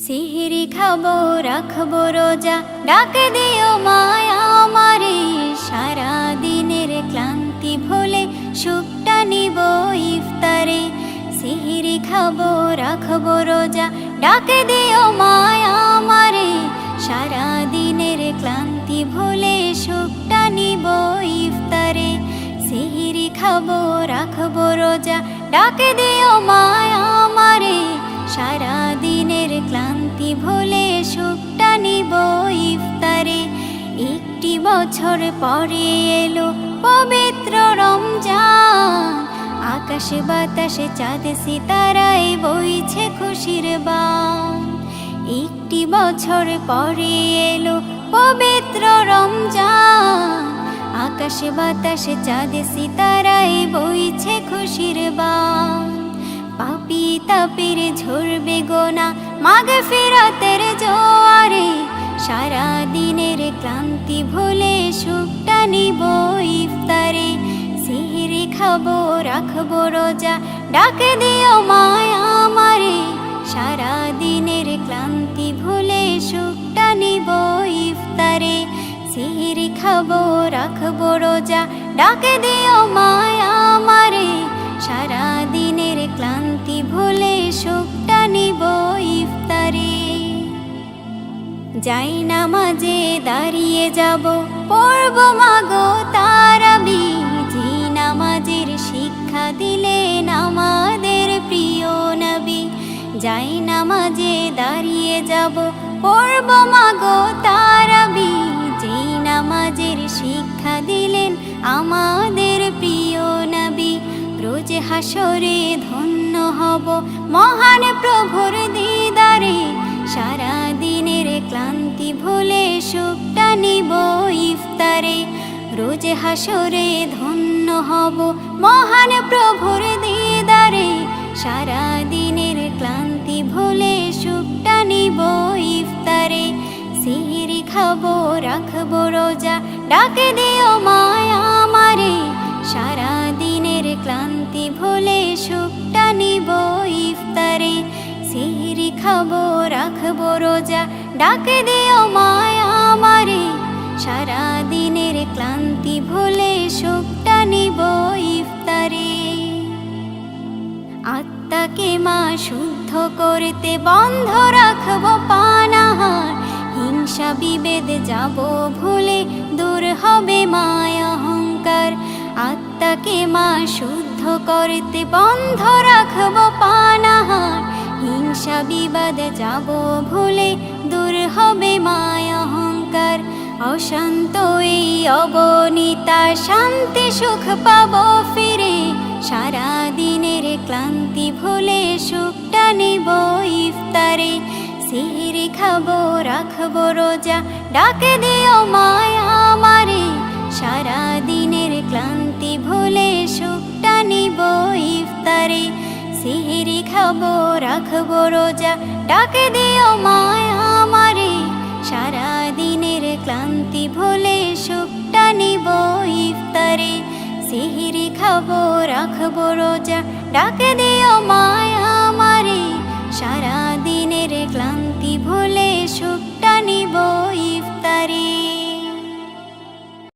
সিহরি খাবো রাখবো রোজা, ডাক দিও মায়া আমারে। সারা দিনের ক্লান্তি ভুলে সুখটা নিব ইফতারে। সিহরি খাবো রাখবো রোজা, ডাক দিও মায়া আমারে। সারা দিনের ক্লান্তি ভুলে সুখটা নিব ইফতারে। সিহরি খাবো রাখবো রোজা, ডাক দিও মায়া আমারে। সারা দিনের ক্লান্তি ভুলে সুখটা নিব ইফতারে। একটি বছর পরে এলো পবিত্র রমজান, আকাশে বাতাসে চাঁদ সিতারায় বইছে খুশির বান। একটি বছর পরে এলো পবিত্র রমজান, আকাশে বাতাসে চাঁদ সিতারায় বইছে খুশির বান। পাপী তাপের ঝরবে গোনা মাগফিরাতের জোয়ারে। সারা দিনের ক্লান্তি ভুলে সুখটা নিব ইফতারে। সিহরি খাবো রাখবো রোজা, ডাক দিও মায়া আমারে। সারা দিনের ক্লান্তি ভুলে সুখটা নিব ইফতারে। সিহরি খাবো রাখবো রোজা, ডাক দিও মায়া আমারে। সারা দিনের ক্লান্তি ভুলে সুখটা নিব ইফতারে। যাই নামাজে দাঁড়িয়ে যাব, পড়ব মাগো তারাবি। যে নামাজের শিক্ষা দিলেন আমাদের প্রিয় নবী। যাই নামাজে দাঁড়িয়ে যাব, পড়ব মাগো তারাবি। যে নামাজের শিক্ষা দিলেন আমাদের প্রিয় নবী। রোজ হাসরে ধন্য হব মহান প্রভুর দিদারে। সারা দিনের ক্লান্তি ভুলে সুখটা নিব ইফতারে। রোজ হাসরে ধন্য হব মহান প্রভুর দিদারে। সারা দিনের ক্লান্তি ভুলে সুখটা নিব ইফতারে। সিহরি খাবো রাখবো রোজা, ডাক দিও মায়া আমারে। সারা দিনের ক্লান্তি ভুলে সুখটা নিব ইফতারে। সিহরি খাবো রাখবো রোজা, ডাক দিও মায়া আমারে। সারা দিনের ক্লান্তি ভুলে সুখটা নিব ইফতারে। আত্মাকে মা শুদ্ধ করতে বন্ধ রাখবো পানাহার। হিংসা বিভেদ যাব ভুলে দূর হবে মায়া অহংকার। আত্মাকে মা শুদ্ধ করতে বন্ধ রাখবো পানাহার। হিংসা বিবাদ যাব ভুলে দূর হবে মায়া অহংকার। অশান্ত এই অগণিতা শান্তি সুখ পাবো ফিরে। সারা দিনের ক্লান্তি ভুলে সুখটা নিব ইফতারে। সিহরি খাবো রাখবো রোজা, ডাক দিও মায়া আমারে। সারা দিনের ক্লান্তি ভুলে সুখটা নিব ইফতারে। সিহরি খাবো রাখবো রোজা, ডাক দিও মায়া আমারে। সারা দিনের ক্লান্তি ভুলে সুখটা নিব ইফতারে। সিহরি খাবো রাখবো রোজা, ডাক দিও মায়া আমারে। সারা দিনের ক্লান্তি ভুলে সুখটা নিব ইফতারে।